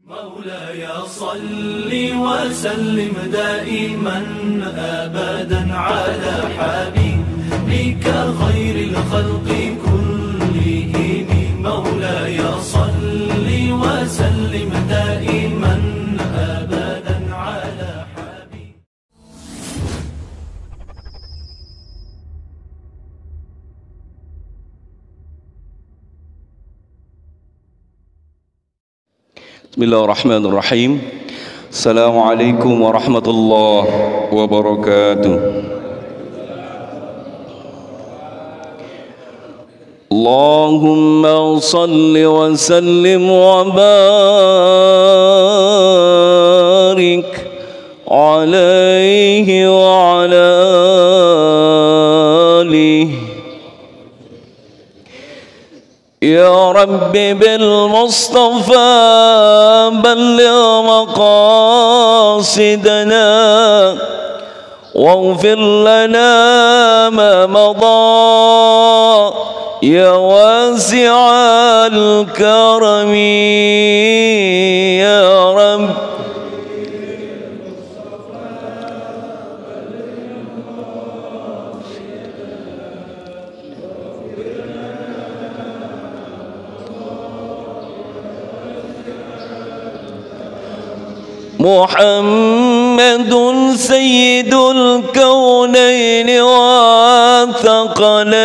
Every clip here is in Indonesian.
مولاي صل وسلم دائما أبدا على حبيبك خير الخلق كلهم. مولاي صل وسلم دائما أبدا على حبيبك. Bismillahirrahmanirrahim. Assalamualaikum warahmatullahi wabarakatuh. Allahumma salli wa sallim wa barik alaihi wa ala alihi. يا رب بالمصطفى بلغ مقاصدنا واغفر لنا ما مضى يا واسع الكرم يا رب. محمد سيد الكونين والثقلين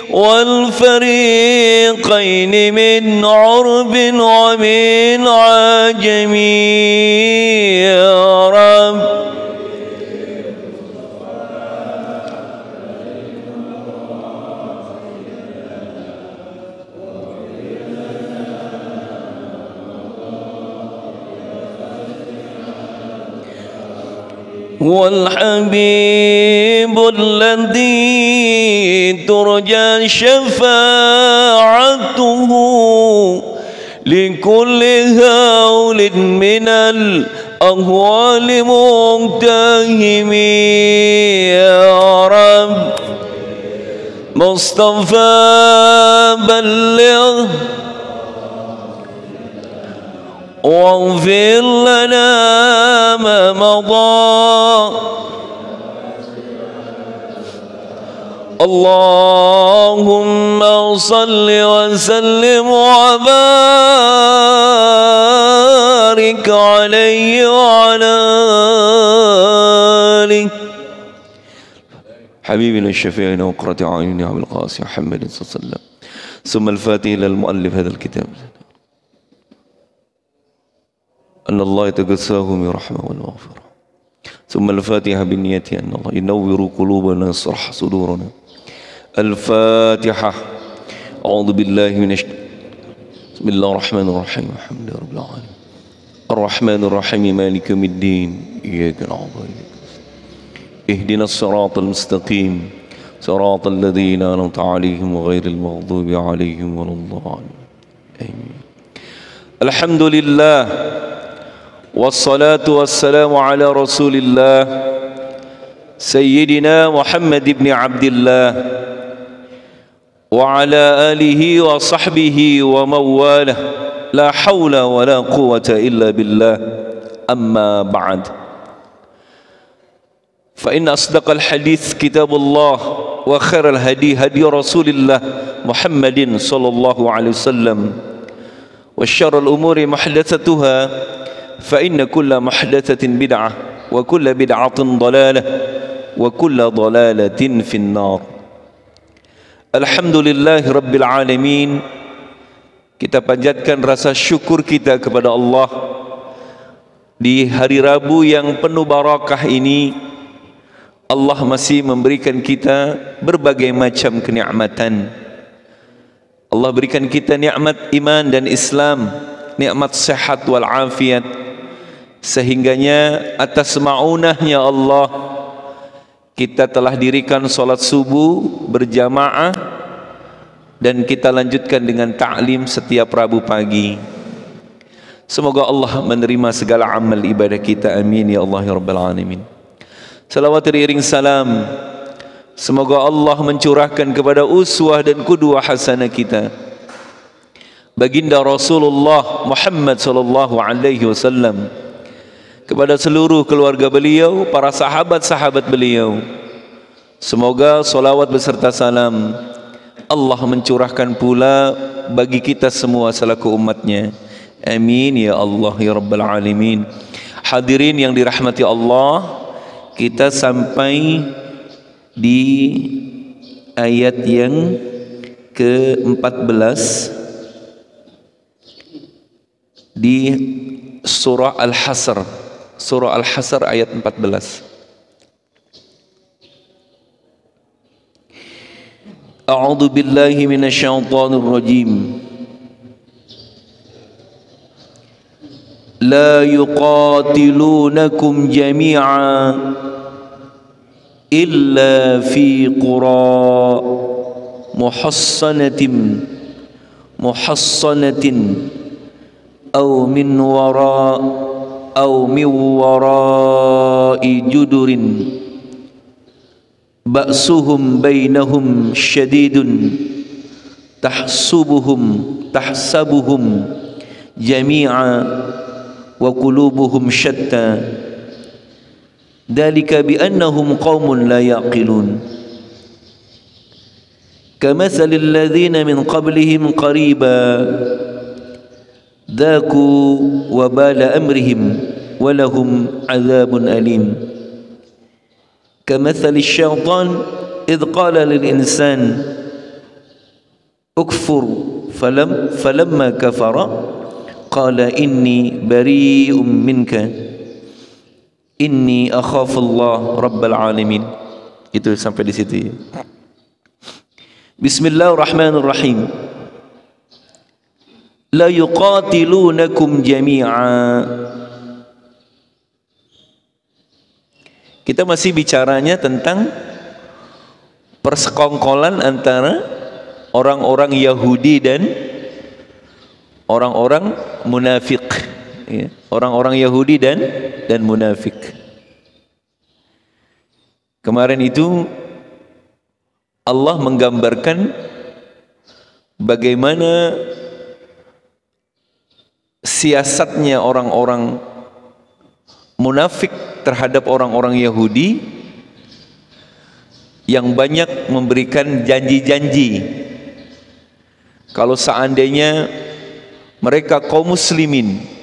والفريقين من عرب ومن عجم يا رب. هو الحبيب الذي ترجى شفاعته لكل هول من الأهوال مقتهم يا رب. مصطفى بلغ واغفر لنا ما مضى. اللهم صل وسلم وبارك عليه وعلى آله. حبيبنا الشفيعنا وقرة أعيننا أبي القاسم محمد صلى الله عليه وسلم. ثم الفاتحة للمؤلف هذا الكتاب أن الله يتغساه من رحمة والمغفرة. ثم الفاتحة بالنية أن الله ينور قلوبنا ويشرح صدورنا. الفاتحة. أعوذ بالله من بسم الله الرحمن الرحيم. الحمد لله رب العالمين الرحمن الرحيم مالك يوم الدين إياك نعبد وإياك نستعين اهدنا الصراط المستقيم صراط الذين أنعمت عليهم غير المغضوب عليهم ولا الضالين آمين. الحمد لله والصلاة والسلام على رسول الله سيدنا محمد بن عبد الله وعلى آله وصحبه ومواله لا حول ولا قوة إلا بالله. أما بعد فإن أصدق الحديث كتاب الله وخير الهدي هدي رسول الله محمد صلى الله عليه وسلم وشر الأمور محدثتها فإن كل محدثة بدعة وكل بدعة ضلالة وكل ضلالة في النار. Alhamdulillah Rabbil Alamin. Kita panjatkan rasa syukur kita kepada Allah di hari Rabu yang penuh barakah ini. Allah masih memberikan kita berbagai macam kenikmatan. Allah berikan kita nikmat iman dan Islam, nikmat sehat wal afiat, sehingganya atas ma'unahnya Allah kita telah dirikan solat subuh berjamaah dan kita lanjutkan dengan ta'lim setiap Rabu pagi. Semoga Allah menerima segala amal ibadah kita, amin ya Allah ya Rabbal Alamin. Salawat iring salam semoga Allah mencurahkan kepada uswah dan qudwah hasanah kita baginda Rasulullah Muhammad sallallahu alaihi wasallam, kepada seluruh keluarga beliau, para sahabat-sahabat beliau. Semoga salawat beserta salam Allah mencurahkan pula bagi kita semua selaku umatnya. Amin ya Allah ya Rabbal Alamin. Hadirin yang dirahmati Allah, kita sampai di ayat yang ke-14 di surah Al-Hasr. Surah Al-Hasr ayat 14. A'udzu billahi minasyaitonir rajim. La yuqatilunakum jami'an illa fi qura muhassanatin aw min wara'i judurin ba'suhum bainahum syadidun tahsabuhum jami'a wa qulubuhum syatta dzalika bi annahum qaumun la yaqilun kamathalil ladzina min qablihim qariba dzaku wabala amrihim wa lahum adzabun alim kamathali syaitan idh qala lil insan ukfur falamma kafara qala inni bari'um minka inni akhafullah rabbal alamin. Itu sampai di situ. Bismillahirrahmanirrahim. La yuqatilunakum jami'a. Kita masih bicaranya tentang persekongkolan antara orang-orang Yahudi dan orang-orang munafik, ya. Orang-orang Yahudi dan munafik. Kemarin itu Allah menggambarkan bagaimana siasatnya orang-orang munafik terhadap orang-orang Yahudi yang banyak memberikan janji-janji. Kalau seandainya mereka kaum muslimin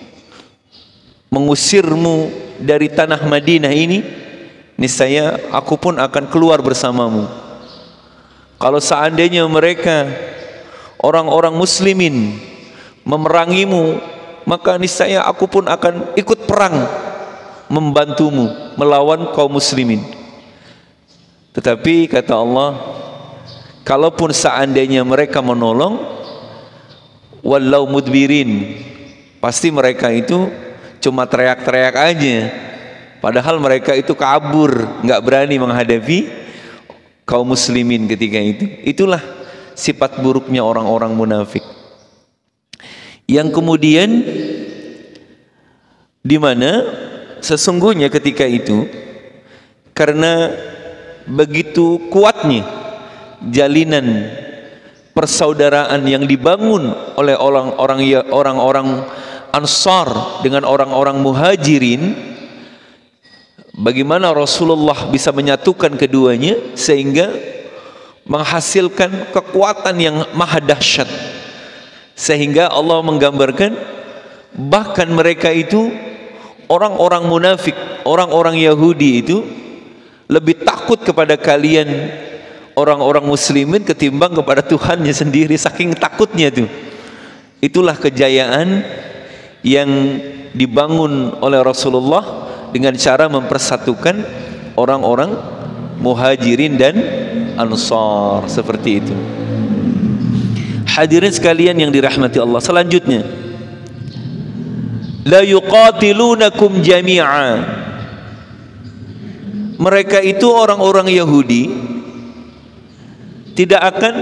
mengusirmu dari tanah Madinah ini, niscaya aku pun akan keluar bersamamu. Kalau seandainya mereka orang-orang muslimin memerangimu, maka niscaya aku pun akan ikut perang membantumu melawan kaum muslimin. Tetapi kata Allah, kalaupun seandainya mereka menolong, wallau mudbirin, pasti mereka itu cuma teriak-teriak aja, padahal mereka itu kabur, nggak berani menghadapi kaum muslimin ketika itu. Itulah sifat buruknya orang-orang munafik, yang kemudian di mana sesungguhnya ketika itu, karena begitu kuatnya jalinan persaudaraan yang dibangun oleh orang-orang Ansar dengan orang-orang Muhajirin, bagaimana Rasulullah bisa menyatukan keduanya sehingga menghasilkan kekuatan yang maha dahsyat, sehingga Allah menggambarkan bahkan mereka itu orang-orang munafik, orang-orang Yahudi itu lebih takut kepada kalian orang-orang muslimin ketimbang kepada Tuhannya sendiri, saking takutnya tuh. Itulah kejayaan yang dibangun oleh Rasulullah dengan cara mempersatukan orang-orang Muhajirin dan Ansar, seperti itu. Hadirin sekalian yang dirahmati Allah, selanjutnya, la yuqatilunakum jami'a. Mereka itu orang-orang Yahudi tidak akan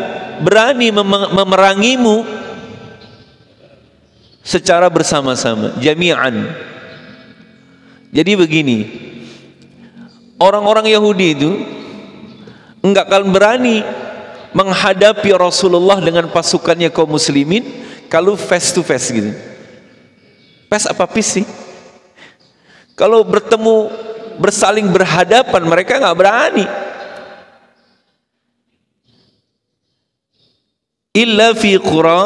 berani memerangimu secara bersama-sama, jami'an. Jadi begini, orang-orang Yahudi itu enggak akan berani menghadapi Rasulullah dengan pasukannya kaum muslimin kalau face to face gitu. Face apa peace sih? Kalau bertemu bersaling berhadapan mereka nggak berani. Illa fi qura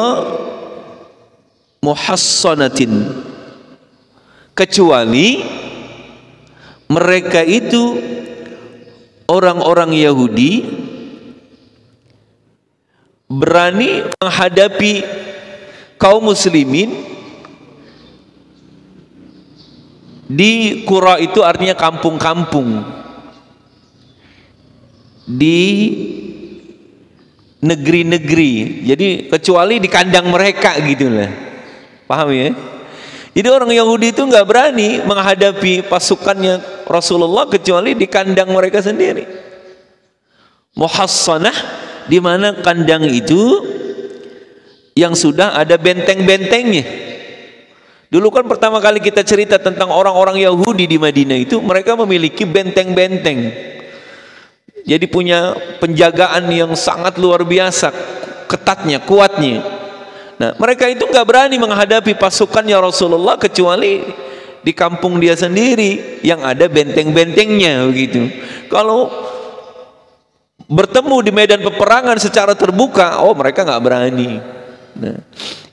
muhassanatin, kecuali mereka itu orang-orang Yahudi berani menghadapi kaum muslimin di qura, itu artinya kampung-kampung di negeri-negeri, jadi kecuali di kandang mereka gitu lah, paham ya? Jadi orang Yahudi itu nggak berani menghadapi pasukannya Rasulullah kecuali di kandang mereka sendiri. Muhassanah, di mana kandang itu yang sudah ada benteng-bentengnya. Dulu kan pertama kali kita cerita tentang orang-orang Yahudi di Madinah itu, mereka memiliki benteng-benteng. Jadi punya penjagaan yang sangat luar biasa, ketatnya, kuatnya. Nah, mereka itu nggak berani menghadapi pasukannya Rasulullah kecuali di kampung dia sendiri yang ada benteng-bentengnya begitu. Kalau bertemu di medan peperangan secara terbuka, oh mereka nggak berani. Nah,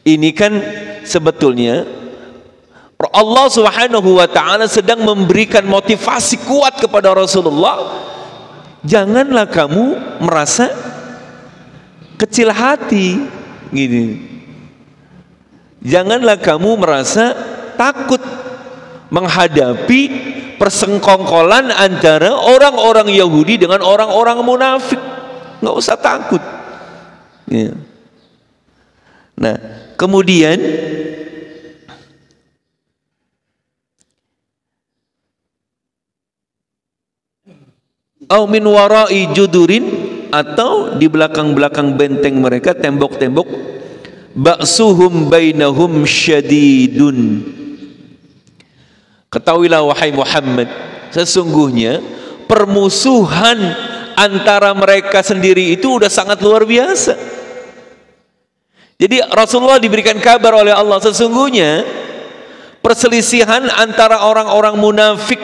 ini kan sebetulnya Allah Subhanahu wa ta'ala sedang memberikan motivasi kuat kepada Rasulullah. Janganlah kamu merasa kecil hati gitu. Janganlah kamu merasa takut menghadapi persengkongkolan antara orang-orang Yahudi dengan orang-orang munafik. Nggak usah takut ya. Nah, kemudian au min warai judurin, atau di belakang-belakang benteng mereka, tembok-tembok, ba'suhum bainahum syadidun. Ketahuilah wahai Muhammad, sesungguhnya permusuhan antara mereka sendiri itu udah sangat luar biasa. Jadi Rasulullah diberikan kabar oleh Allah, sesungguhnya perselisihan antara orang-orang munafik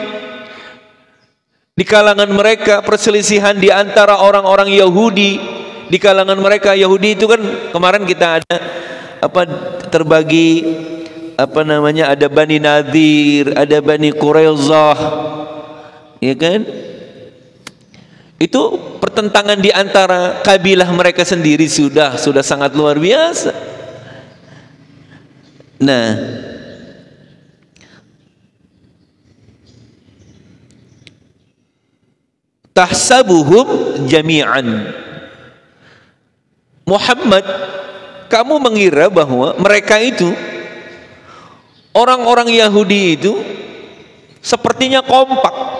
di kalangan mereka, perselisihan di antara orang-orang Yahudi di kalangan mereka. Yahudi itu kan kemarin kita ada terbagi ada Bani Nadir, ada Bani Qurayzah, ya kan? Itu pertentangan di antara kabilah mereka sendiri sudah sangat luar biasa. Nah, tahsabuhum jami'an. Muhammad, kamu mengira bahwa mereka itu, orang-orang Yahudi itu sepertinya kompak.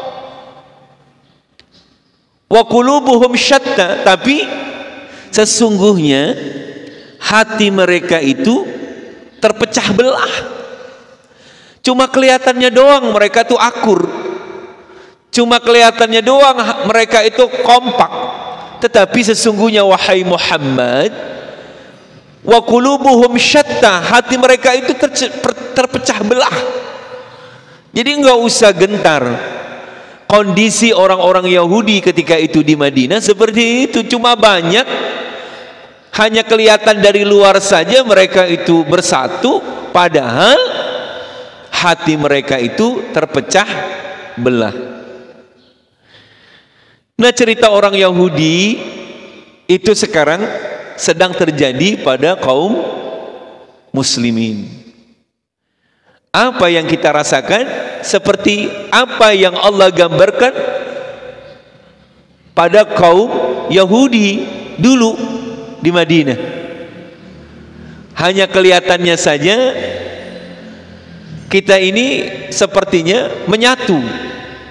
Wa qulubuhum syatta, tapi sesungguhnya hati mereka itu terpecah belah. Cuma kelihatannya doang mereka tuh akur. Cuma kelihatannya doang mereka itu kompak, tetapi sesungguhnya wahai Muhammad, wa qulubuhum syatta, hati mereka itu terpecah belah. Jadi nggak usah gentar. Kondisi orang-orang Yahudi ketika itu di Madinah seperti itu, cuma banyak hanya kelihatan dari luar saja mereka itu bersatu, padahal hati mereka itu terpecah belah. Nah, cerita orang Yahudi itu sekarang sedang terjadi pada kaum muslimin. Apa yang kita rasakan seperti apa yang Allah gambarkan pada kaum Yahudi dulu di Madinah. Hanya kelihatannya saja kita ini sepertinya menyatu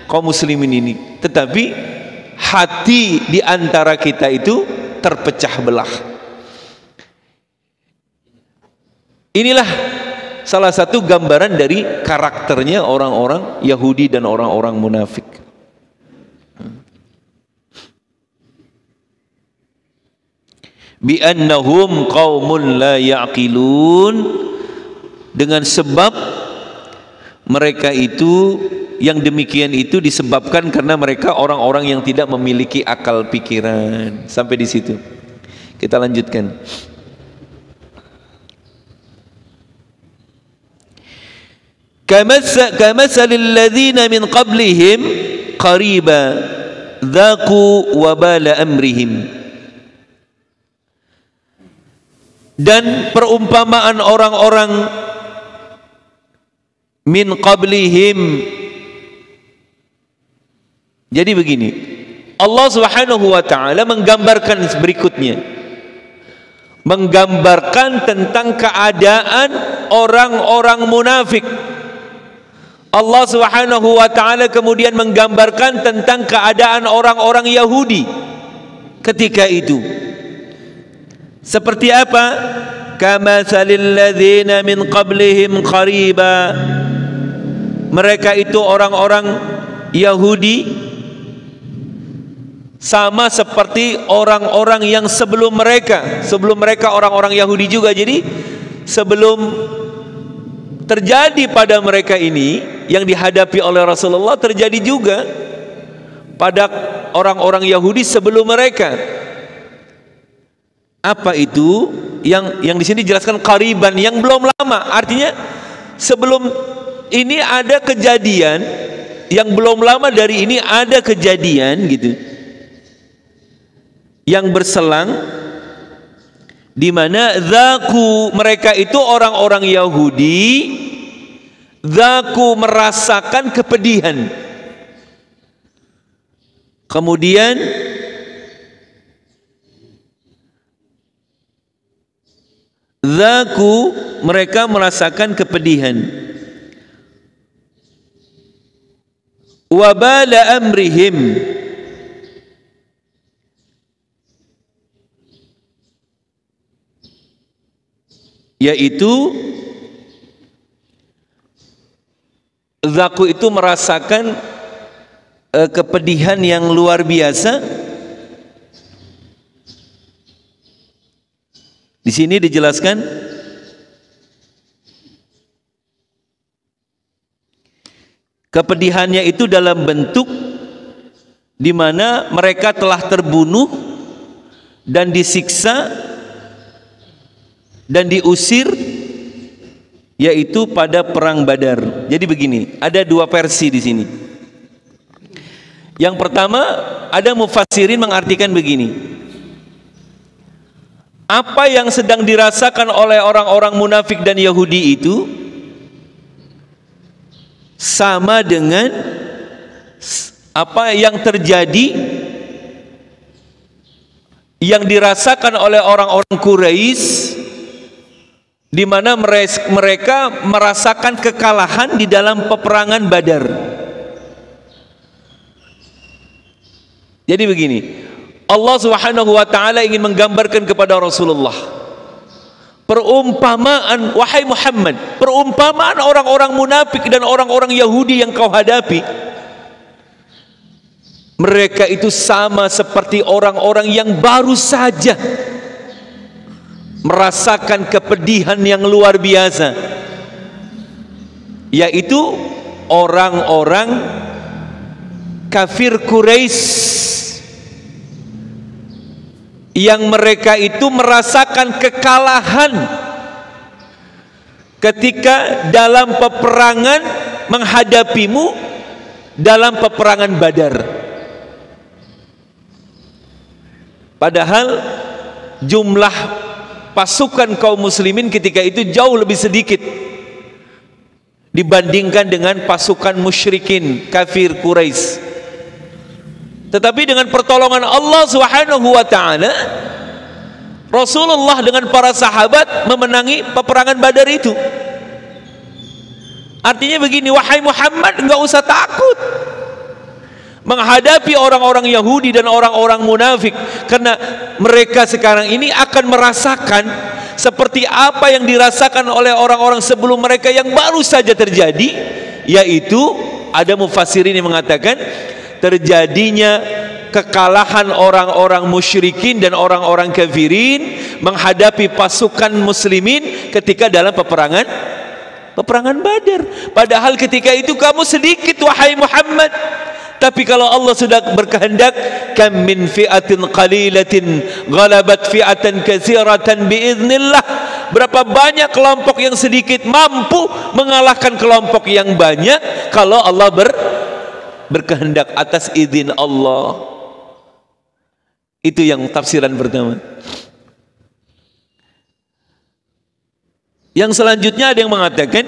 kaum muslimin ini, tetapi hati di antara kita itu terpecah belah. Inilah salah satu gambaran dari karakternya orang-orang Yahudi dan orang-orang munafik. bi annahum qaumun la ya'qilun, dengan sebab mereka itu, yang demikian itu disebabkan karena mereka orang-orang yang tidak memiliki akal pikiran. Sampai di situ. Kita lanjutkan. Kamatsalil ladzina min qablihim qariba dzaqu wabala amrihim. Dan perumpamaan orang-orang min qablihim. Jadi begini, Allah Subhanahu wa taala menggambarkan berikutnya, menggambarkan tentang keadaan orang-orang munafik. Allah Subhanahu wa taala kemudian menggambarkan tentang keadaan orang-orang Yahudi ketika itu. Seperti apa? Kamatsalil ladzina min qablihim qariba. Mereka itu orang-orang Yahudi sama seperti orang-orang yang sebelum mereka. Sebelum mereka orang-orang Yahudi juga. Jadi sebelum terjadi pada mereka ini yang dihadapi oleh Rasulullah, terjadi juga pada orang-orang Yahudi sebelum mereka. Apa itu? Yang di sini dijelaskan qariban, yang belum lama. Artinya sebelum ini ada kejadian, yang belum lama dari ini ada kejadian gitu, yang berselang, di mana zaku, mereka itu orang-orang Yahudi, zaku merasakan kepedihan, kemudian zaku, mereka merasakan kepedihan, wabala amrihim, yaitu zaku itu merasakan kepedihan yang luar biasa. Di sini dijelaskan kepedihannya itu dalam bentuk di mana mereka telah terbunuh dan disiksa dan diusir, yaitu pada perang Badar. Jadi begini, ada dua versi di sini. Yang pertama, ada mufassirin mengartikan begini: apa yang sedang dirasakan oleh orang-orang munafik dan Yahudi itu sama dengan apa yang terjadi, yang dirasakan oleh orang-orang Quraisy, di mana mereka merasakan kekalahan di dalam peperangan Badar. Jadi begini, Allah Subhanahu wa taala ingin menggambarkan kepada Rasulullah perumpamaan, wahai Muhammad, perumpamaan orang-orang munafik dan orang-orang Yahudi yang kau hadapi. Mereka itu sama seperti orang-orang yang baru saja merasakan kepedihan yang luar biasa, yaitu orang-orang kafir Quraisy, yang mereka itu merasakan kekalahan ketika dalam peperangan menghadapimu dalam peperangan Badar. Padahal jumlah pasukan kaum muslimin ketika itu jauh lebih sedikit dibandingkan dengan pasukan musyrikin kafir Quraisy. Tetapi dengan pertolongan Allah Subhanahu wa taala, Rasulullah dengan para sahabat memenangi peperangan Badar itu. Artinya begini, wahai Muhammad, enggak usah takut menghadapi orang-orang Yahudi dan orang-orang munafik, karena mereka sekarang ini akan merasakan seperti apa yang dirasakan oleh orang-orang sebelum mereka yang baru saja terjadi, yaitu ada mufassirin yang mengatakan terjadinya kekalahan orang-orang musyrikin dan orang-orang kafirin menghadapi pasukan muslimin ketika dalam peperangan Badar. Padahal ketika itu kamu sedikit, wahai Muhammad. Tapi kalau Allah sudah berkehendak, kam min fi'atin qalilatin ghalabat fi'atan katsiratan biiznillah. Berapa banyak kelompok yang sedikit mampu mengalahkan kelompok yang banyak kalau Allah berkehendak atas izin Allah. Itu yang tafsiran pertama. Yang selanjutnya ada yang mengatakan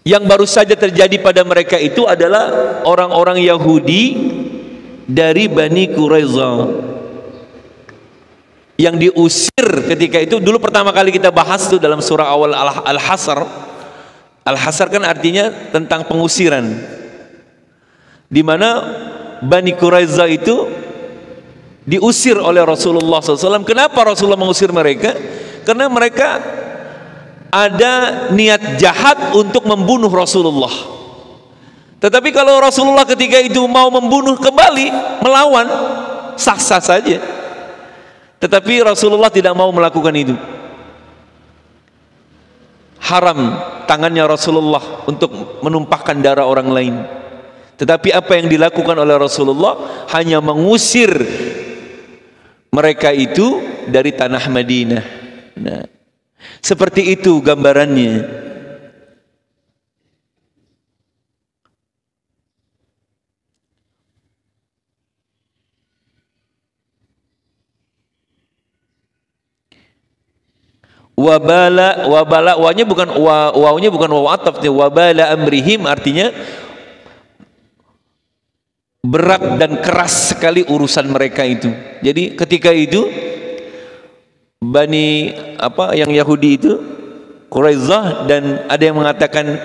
yang baru saja terjadi pada mereka itu adalah orang-orang Yahudi dari Bani Quraiza yang diusir ketika itu. Dulu pertama kali kita bahas tuh dalam surah awal Al-Hasr. Al-Hasr kan artinya tentang pengusiran, di mana Bani Quraiza itu diusir oleh Rasulullah SAW. Kenapa Rasulullah mengusir mereka? Karena mereka ada niat jahat untuk membunuh Rasulullah. Tetapi kalau Rasulullah ketika itu mau membunuh kembali, melawan, sah-sah saja. Tetapi Rasulullah tidak mau melakukan itu. Haram tangannya Rasulullah untuk menumpahkan darah orang lain. Tetapi apa yang dilakukan oleh Rasulullah hanya mengusir mereka itu dari tanah Madinah. Nah, seperti itu gambarannya. Wabala wanya bukan wawnya bukan waw ataf, wabala amrihim artinya berat dan keras sekali urusan mereka itu. Jadi ketika itu Bani yang Yahudi itu Quraiza, dan ada yang mengatakan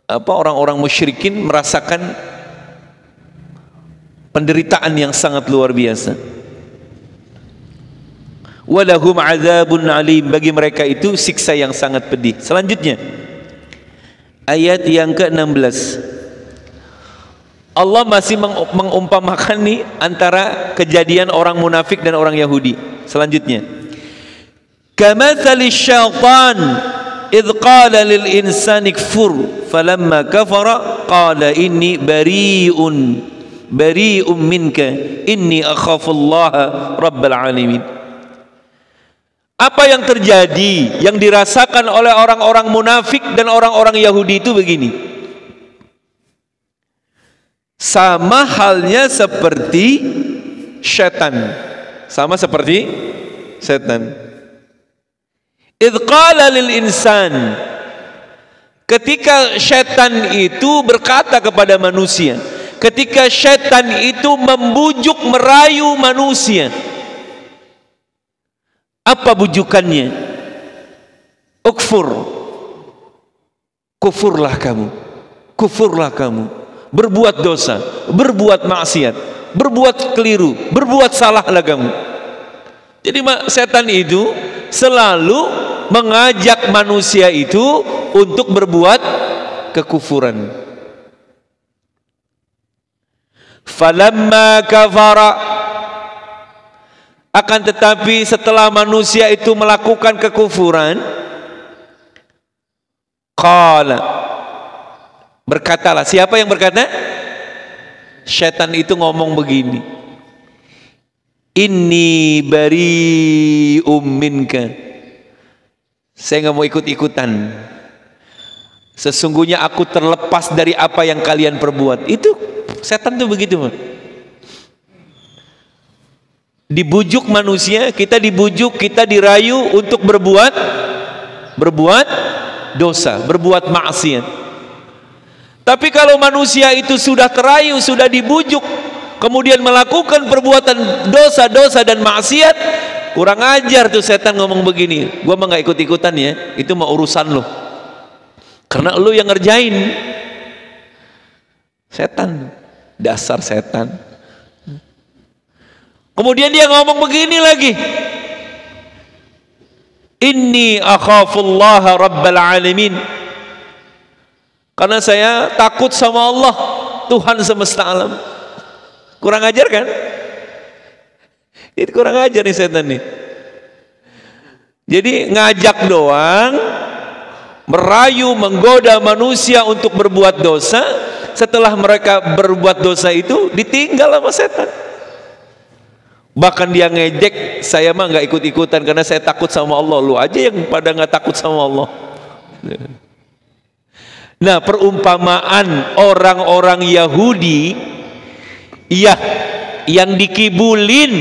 orang-orang musyrikin merasakan penderitaan yang sangat luar biasa. Walahum azabun alim, bagi mereka itu siksa yang sangat pedih. Selanjutnya ayat yang ke-16, Allah masih mengumpamakan nih antara kejadian orang munafik dan orang Yahudi. Selanjutnya, kamatsali syaitan idz qala lil insani kfur falamma kafara qala inni bari'un minka inni akhafullaha rabbal alamin. Apa yang terjadi, yang dirasakan oleh orang-orang munafik dan orang-orang Yahudi itu begini. Sama halnya seperti setan. Sama seperti setan. Idz qala lil insan, ketika setan itu berkata kepada manusia, ketika setan itu membujuk merayu manusia. Apa bujukannya? Ukfur, kufurlah kamu, kufurlah kamu. Berbuat dosa, berbuat maksiat, berbuat keliru, berbuat salahlah kamu. Jadi setan itu selalu mengajak manusia itu untuk berbuat kekufuran. Falamma kafara, akan tetapi setelah manusia itu melakukan kekufuran, qala, berkatalah. Siapa yang berkata? Syaitan itu ngomong begini, inni bari'um minka, saya nggak mau ikut-ikutan, sesungguhnya aku terlepas dari apa yang kalian perbuat. Itu setan tuh begitu. Dibujuk manusia, kita dibujuk, kita dirayu untuk berbuat dosa, berbuat maksiat. Tapi kalau manusia itu sudah terayu, sudah dibujuk, kemudian melakukan perbuatan dosa-dosa dan maksiat, kurang ajar tuh setan ngomong begini, gua mah nggak ikut-ikutan ya, itu mah urusan lo, karena lo yang ngerjain. Setan, dasar setan. Kemudian dia ngomong begini lagi, inni akhafullaha rabbal alamin, Karena saya takut sama Allah, Tuhan semesta alam. Kurang ajar kan? Itu kurang ajar nih setan nih. Jadi ngajak doang, merayu, menggoda manusia untuk berbuat dosa. Setelah mereka berbuat dosa itu ditinggal sama setan. Bahkan dia ngejek, saya mah nggak ikut-ikutan karena saya takut sama Allah. Lu aja yang pada nggak takut sama Allah. Nah, perumpamaan orang-orang Yahudi yang dikibulin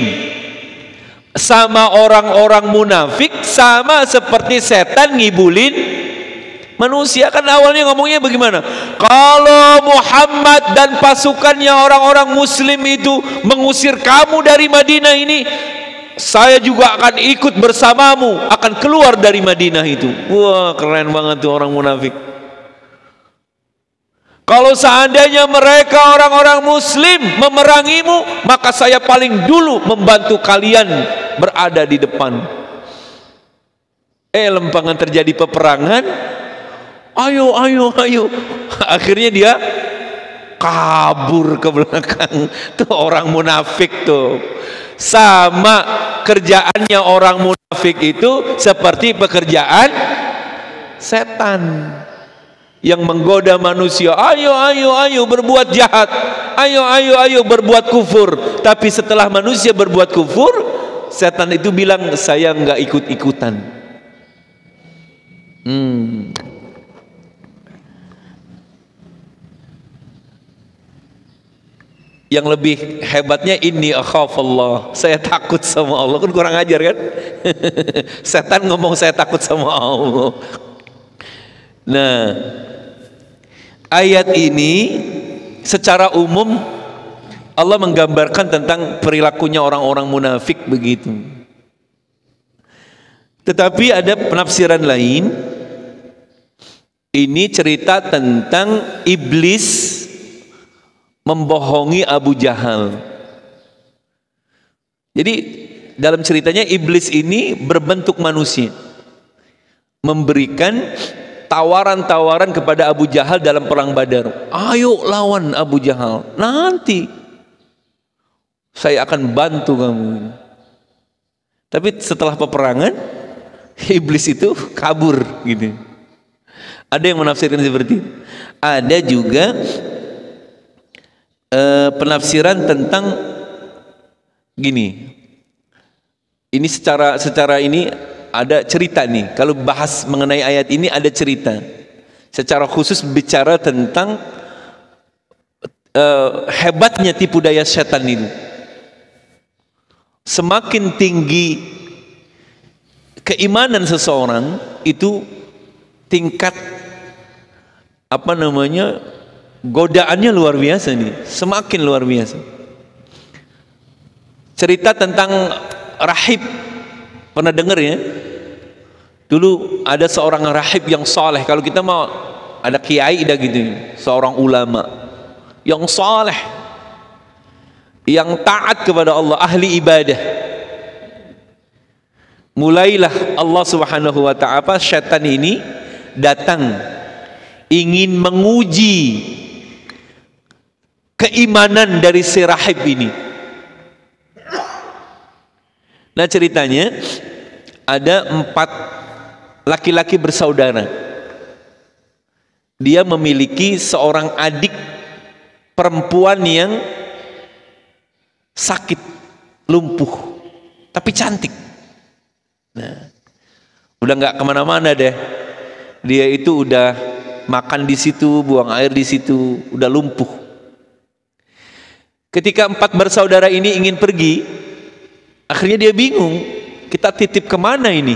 sama orang-orang munafik sama seperti setan ngibulin manusia. Kan awalnya ngomongnya bagaimana? Kalau Muhammad dan pasukannya orang-orang muslim itu mengusir kamu dari Madinah ini, saya juga akan ikut bersamamu, akan keluar dari Madinah itu. Wah, keren banget tuh orang munafik. Kalau seandainya mereka orang-orang muslim memerangimu, maka saya paling dulu membantu kalian berada di depan. Lempangan terjadi peperangan, ayo. Akhirnya dia kabur ke belakang. Tuh orang munafik tuh. Sama kerjaannya orang munafik itu seperti pekerjaan setan yang menggoda manusia. Ayo berbuat jahat. Ayo berbuat kufur. Tapi setelah manusia berbuat kufur, setan itu bilang, saya nggak ikut-ikutan. Yang lebih hebatnya, inni akhafallah, saya takut sama Allah. Kan kurang ajar kan? Setan ngomong saya takut sama Allah. Nah, ayat ini secara umum Allah menggambarkan tentang perilakunya orang-orang munafik begitu. Tetapi ada penafsiran lain. Ini cerita tentang iblis membohongi Abu Jahal. Jadi dalam ceritanya iblis ini berbentuk manusia, memberikan tawaran-tawaran kepada Abu Jahal dalam perang Badar. Ayo lawan Abu Jahal, nanti saya akan bantu kamu. Tapi setelah peperangan, iblis itu kabur gitu. Ada yang menafsirkan seperti itu. Ada juga penafsiran tentang gini. Ini secara ini ada cerita nih. Kalau bahas mengenai ayat ini ada cerita. Secara khusus bicara tentang hebatnya tipu daya setan itu. Semakin tinggi keimanan seseorang, itu tingkat godaannya luar biasa nih, semakin luar biasa. Cerita tentang rahib, pernah dengar ya? Dulu ada seorang rahib yang saleh. Kalau kita mau ada kiai dah gitu, seorang ulama yang saleh, yang taat kepada Allah, ahli ibadah. Mulailah Allah Subhanahu wa ta'ala, syaitan ini datang ingin menguji keimanan dari si rahib ini. Nah, ceritanya ada 4 laki-laki bersaudara. Dia memiliki seorang adik perempuan yang sakit, lumpuh, tapi cantik. Nah, udah nggak kemana-mana deh. Dia itu udah makan di situ, buang air di situ, udah lumpuh. Ketika 4 bersaudara ini ingin pergi, akhirnya dia bingung, kita titip kemana ini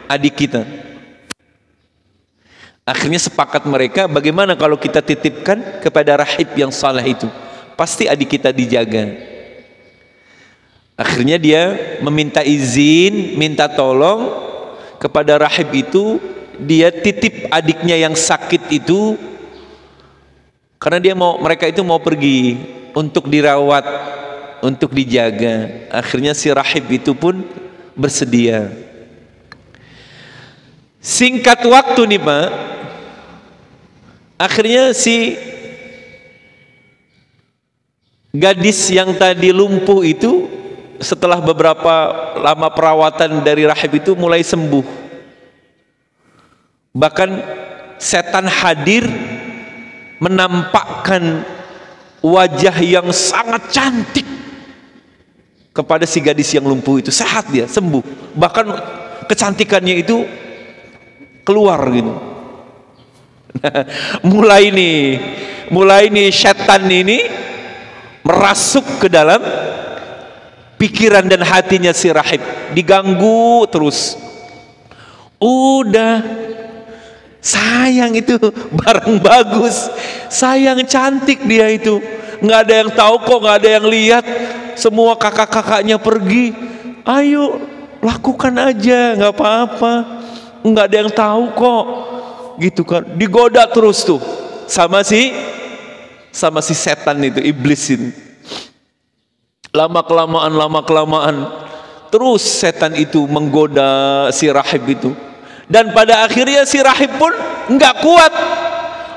adik kita? Akhirnya sepakat mereka, bagaimana kalau kita titipkan kepada rahib yang saleh itu, pasti adik kita dijaga. Akhirnya dia meminta izin, minta tolong kepada rahib itu. Dia titip adiknya yang sakit itu karena mereka itu mau pergi untuk dirawat, untuk dijaga. Akhirnya si rahib itu pun bersedia. Singkat waktu nih Pak, Akhirnya si gadis yang tadi lumpuh itu setelah beberapa lama perawatan dari rahib itu mulai sembuh. Bahkan setan hadir menampakkan wajah yang sangat cantik kepada si gadis yang lumpuh itu. Sehat dia, sembuh. Bahkan kecantikannya itu keluar gitu. Nah, mulai nih setan ini merasuk ke dalam pikiran dan hatinya si rahib, diganggu terus. Udah sayang itu barang bagus, sayang cantik dia itu, nggak ada yang tahu kok, nggak ada yang lihat, semua kakak-kakaknya pergi. Ayo lakukan aja, nggak apa-apa, nggak ada yang tahu kok, gitu kan. Digoda terus tuh sama si setan itu, iblis ini. Lama kelamaan terus setan itu menggoda si rahib itu, dan pada akhirnya si rahib pun nggak kuat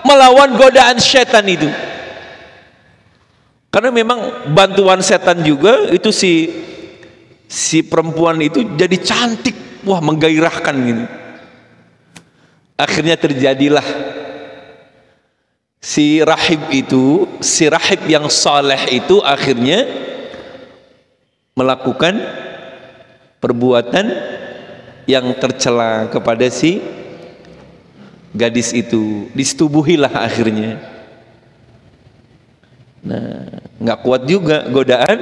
melawan godaan setan itu, karena memang bantuan setan juga itu si perempuan itu jadi cantik, wah menggairahkan gitu. Akhirnya terjadilah si rahib yang saleh itu akhirnya melakukan perbuatan yang tercela kepada si gadis itu. Disetubuhilah akhirnya. Nah, nggak kuat juga godaan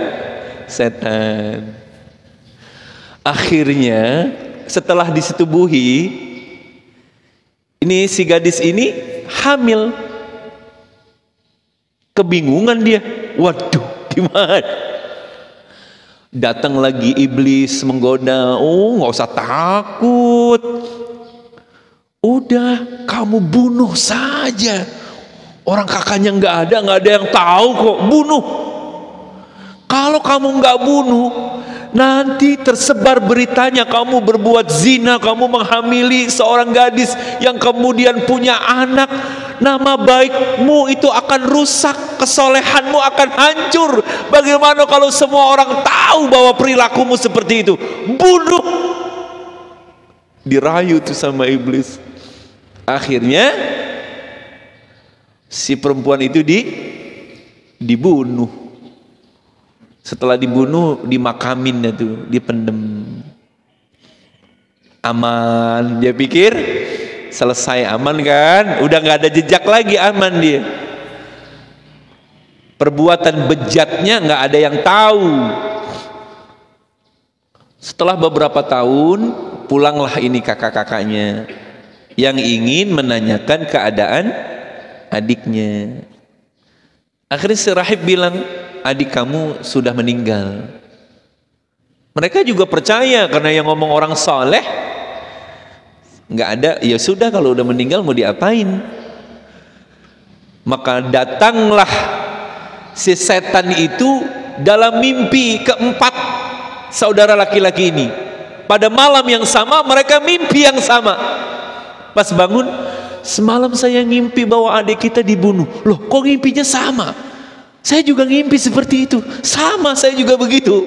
setan. Akhirnya setelah disetubuhi, ini si gadis ini hamil. Kebingungan dia, waduh gimana? Datang lagi iblis menggoda. Oh, nggak usah takut, udah kamu bunuh saja. Orang kakaknya nggak ada yang tahu kok, bunuh. Kalau kamu nggak bunuh, nanti tersebar beritanya kamu berbuat zina, kamu menghamili seorang gadis yang kemudian punya anak. Nama baikmu itu akan rusak, kesolehanmu akan hancur. Bagaimana kalau semua orang tahu bahwa perilakumu seperti itu? Bunuh. Dirayu tuh sama iblis. Akhirnya si perempuan itu dibunuh. Setelah dibunuh, dimakamin tuh, dipendem. Aman, dia pikir selesai, aman kan, udah nggak ada jejak lagi, aman dia. Perbuatan bejatnya nggak ada yang tahu. Setelah beberapa tahun, pulanglah ini kakak-kakaknya yang ingin menanyakan keadaan adiknya. Akhirnya si rahib bilang, adik kamu sudah meninggal. Mereka juga percaya karena yang ngomong orang saleh. Nggak ada, ya sudah, kalau udah meninggal mau diapain. Maka datanglah si setan itu dalam mimpi keempat saudara laki-laki ini. Pada malam yang sama mereka mimpi yang sama. Pas bangun, semalam saya ngimpi bahwa adik kita dibunuh. Loh, kok ngimpinya sama? Saya juga ngimpi seperti itu. Sama, saya juga begitu.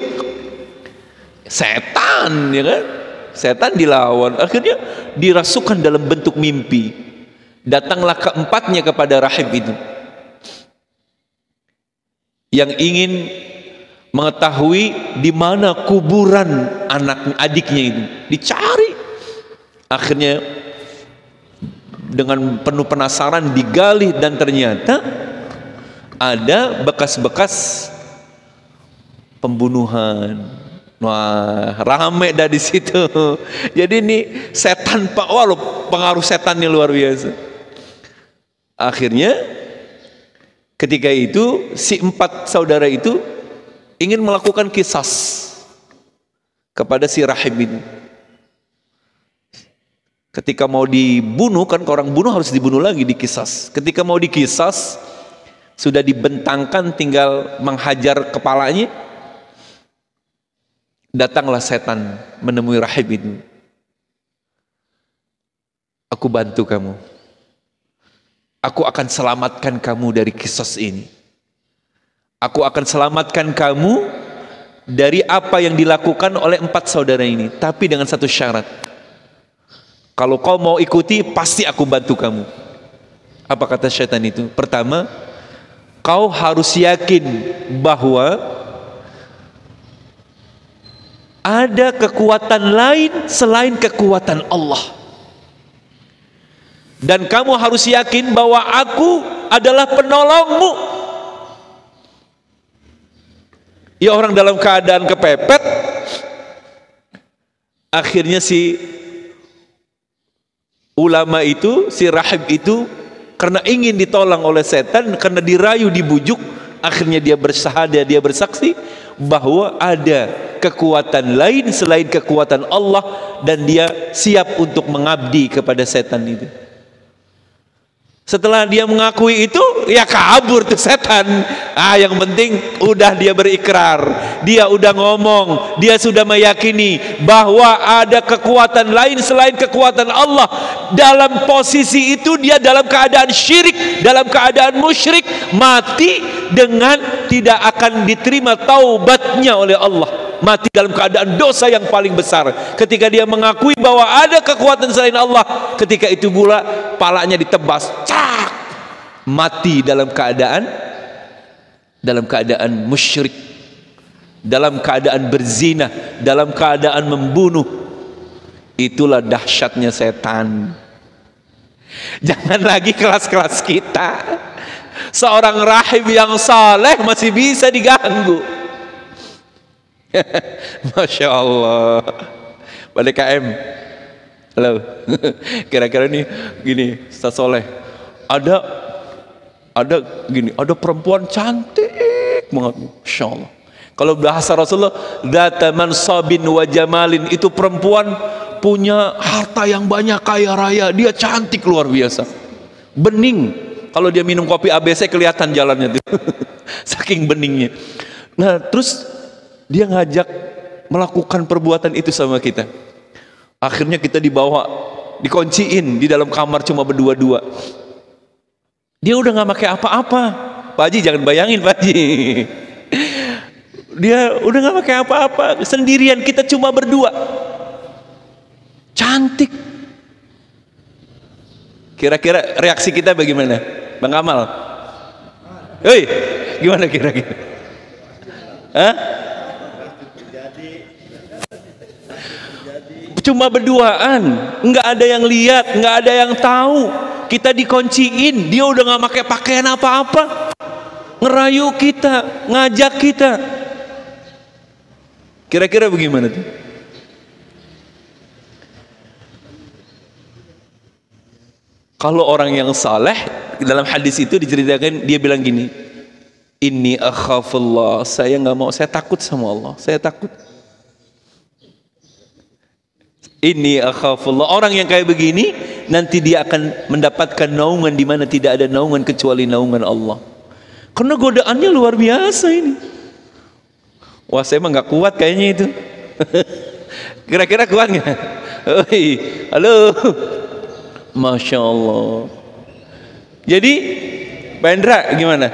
Setan, ya kan? Setan dilawan, akhirnya dirasukan dalam bentuk mimpi. Datanglah keempatnya kepada rahib itu, yang ingin mengetahui di mana kuburan adiknya itu. Dicari. Akhirnya dengan penuh penasaran digali, dan ternyata ada bekas-bekas pembunuhan. Wah, rame dah di situ. Jadi ini setan, Pak. Wah, pengaruh setannya luar biasa. Akhirnya ketika itu si empat saudara itu ingin melakukan qisas kepada si rahib ini. Ketika mau dibunuh, kan orang bunuh harus dibunuh lagi, dikisas. Ketika mau dikisas, sudah dibentangkan, tinggal menghajar kepalanya. Datanglah setan menemui rahib itu. Aku bantu kamu. Aku akan selamatkan kamu dari kisos ini. Aku akan selamatkan kamu dari apa yang dilakukan oleh 4 saudara ini. Tapi dengan satu syarat. Kalau kau mau ikuti, pasti aku bantu kamu. Apa kata syaitan itu? Pertama, kau harus yakin bahwa ada kekuatan lain selain kekuatan Allah. Dan kamu harus yakin bahwa aku adalah penolongmu. Ya, orang dalam keadaan kepepet, akhirnya si ulama itu, si rahib itu, karena ingin ditolong oleh setan, karena dirayu, dibujuk, akhirnya dia bersyahadah, dia bersaksi bahwa ada kekuatan lain selain kekuatan Allah, dan dia siap untuk mengabdi kepada setan itu. Setelah dia mengakui itu, ya kabur tuh setan. Yang penting udah dia berikrar, dia udah ngomong, dia sudah meyakini bahwa ada kekuatan lain selain kekuatan Allah. Dalam posisi itu dia dalam keadaan syirik, dalam keadaan musyrik, mati dengan tidak akan diterima taubatnya oleh Allah. Mati dalam keadaan dosa yang paling besar. Ketika dia mengakui bahwa ada kekuatan selain Allah, ketika itu pula palanya ditebas, cak, mati dalam keadaan musyrik, dalam keadaan berzina, dalam keadaan membunuh. Itulah dahsyatnya setan. Jangan lagi kelas-kelas kita, seorang rahib yang saleh masih bisa diganggu. Masya Allah. Balik KM. Halo. Kira-kira nih gini, Ustaz Soleh, ada gini, ada perempuan cantik banget, Masya Allah. Kalau bahasa Rasulullah, data mansabin wa jamalin, itu perempuan punya harta yang banyak, kaya raya, dia cantik luar biasa, bening. Kalau dia minum kopi ABC kelihatan jalannya tuh. Saking beningnya. Nah, terus dia ngajak melakukan perbuatan itu sama kita. Akhirnya kita dibawa, dikunciin di dalam kamar cuma berdua-dua. Dia udah nggak pakai apa-apa, Pak Haji, jangan bayangin Pak Haji. Dia udah nggak pakai apa-apa, sendirian, kita cuma berdua. Cantik. Kira-kira reaksi kita bagaimana, Bang Kamal? Hei, gimana kira-kira? Hah? Cuma berduaan, nggak ada yang lihat, nggak ada yang tahu. Kita dikunciin, dia udah nggak pakai pakaian apa-apa, ngerayu kita, ngajak kita. Kira-kira bagaimana tuh? Kalau orang yang saleh, dalam hadis itu diceritakan, dia bilang gini, inni akhafullah, saya nggak mau, saya takut sama Allah, saya takut. Ini akhafullah. Orang yang kayak begini nanti dia akan mendapatkan naungan di mana tidak ada naungan kecuali naungan Allah. Karena godaannya luar biasa ini. Wah, saya mah nggak kuat kayaknya itu. Kira-kira kuat nggak? Oi, halo. Masya Allah. Jadi Pak Endra gimana?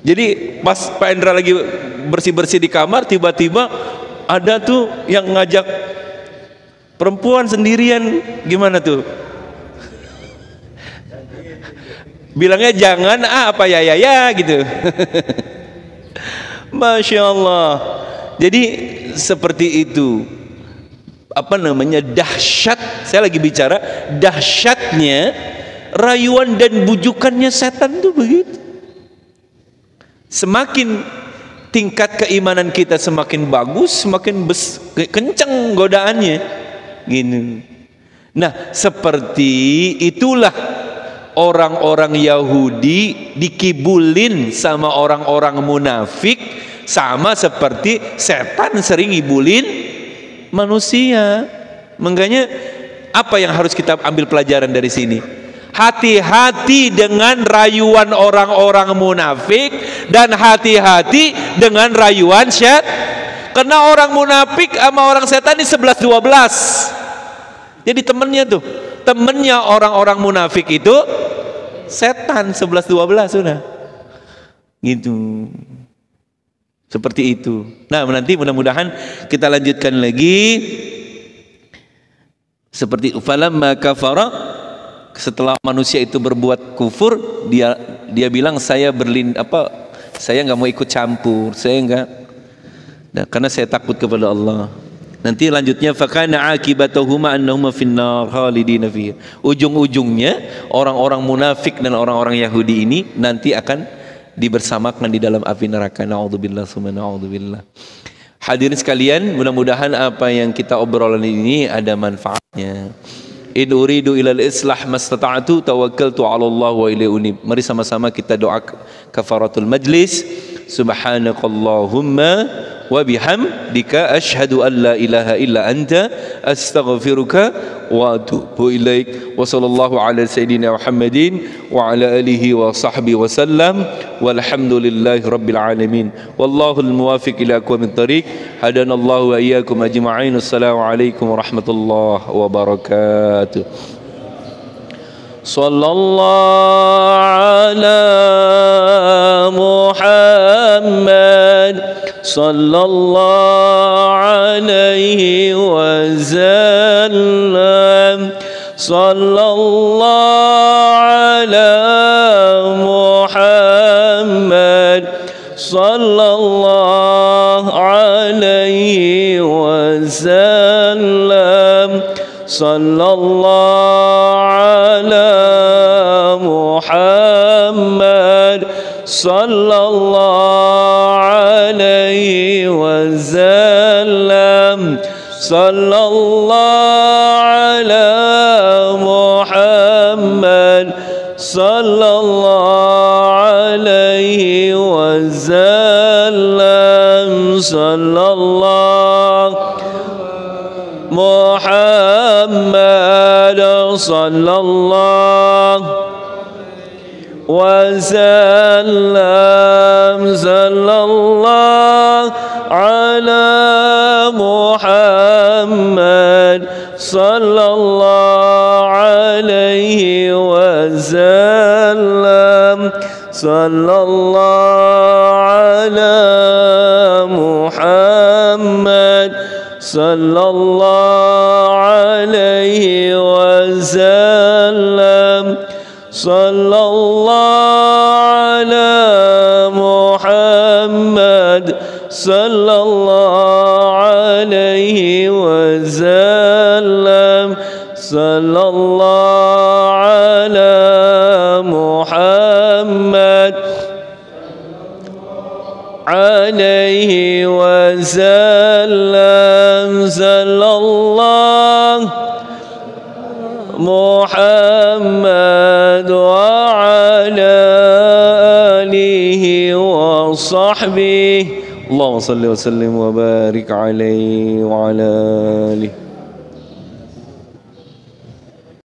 Jadi pas Pak Endra lagi bersih-bersih di kamar, tiba-tiba ada tuh yang ngajak perempuan sendirian, gimana tuh? Bilangnya jangan apa ya gitu. Masya Allah. Jadi seperti itu. Apa namanya, dahsyat. Saya lagi bicara dahsyatnya rayuan dan bujukannya setan tuh begitu. Semakin tingkat keimanan kita semakin bagus, semakin kencang godaannya. Gini. Nah, seperti itulah orang-orang Yahudi dikibulin sama orang-orang munafik, sama seperti setan sering ngibulin manusia. Makanya apa yang harus kita ambil pelajaran dari sini? Hati-hati dengan rayuan orang-orang munafik dan hati-hati dengan rayuan setan. Karena orang munafik sama orang setan ini 11-12. Jadi temennya tuh, temennya orang-orang munafik itu setan 11-12 sudah. Gitu. Seperti itu. Nah, nanti mudah-mudahan kita lanjutkan lagi. Seperti falamma kafara, setelah manusia itu berbuat kufur, dia bilang saya saya nggak mau ikut campur, saya nggak, nah, karena saya takut kepada Allah. Nanti lanjutnya fakana akibatuhuma annahuma finnar khalidina fiha. Ujung-ujungnya orang-orang munafik dan orang-orang Yahudi ini nanti akan dibersamakan di dalam api neraka. Na'udzubillah summa na'udzubillah. Hadirin sekalian, mudah-mudahan apa yang kita obrolan ini ada manfaatnya. In uridu ilal islah mastata'tu tawakkaltu 'ala Allah wa ilaihi unib. Mari sama-sama kita doa kafaratul majlis. Subhanakallahumma wa bihamdika asyhadu an la ilaha illa anta astaghfiruka wa atubu ilaik. Wa sallallahu ala sayyidina Muhammadin wa ala alihi wa sahbihi wa sallam walhamdulillahi rabbil alamin. Wallahul muwafiq ila aqwamit thariq. Hadanallahu wa iyyakum ajma'in. Assalamu alaikum warahmatullahi wabarakatuh. Sallallahu ala Muhammad sallallahu alaihi wasallam. Sallallahu ala Muhammad sallallahu alaihi wasallam. Sallallahu ala Muhammad sallallahu alaihi wasallam. Sallallahu ala Muhammad sallallahu alaihi wasallam. Sallallahu Muhammad sallallahu wasallam. Sallallahu ala Muhammad sallallahu alaihi wasallam. Sallallahu ala Muhammad sallallahu alaihi wasallam. Sallallahu ala Muhammad sallallahu alaihi wasallam. Sallallahu ala Muhammad alaihi wasallam. Sallallahu Muhammad wa ala alihi wa sahbihi. Allahumma salli wa sallim wa barik alaihi wa ala alihi.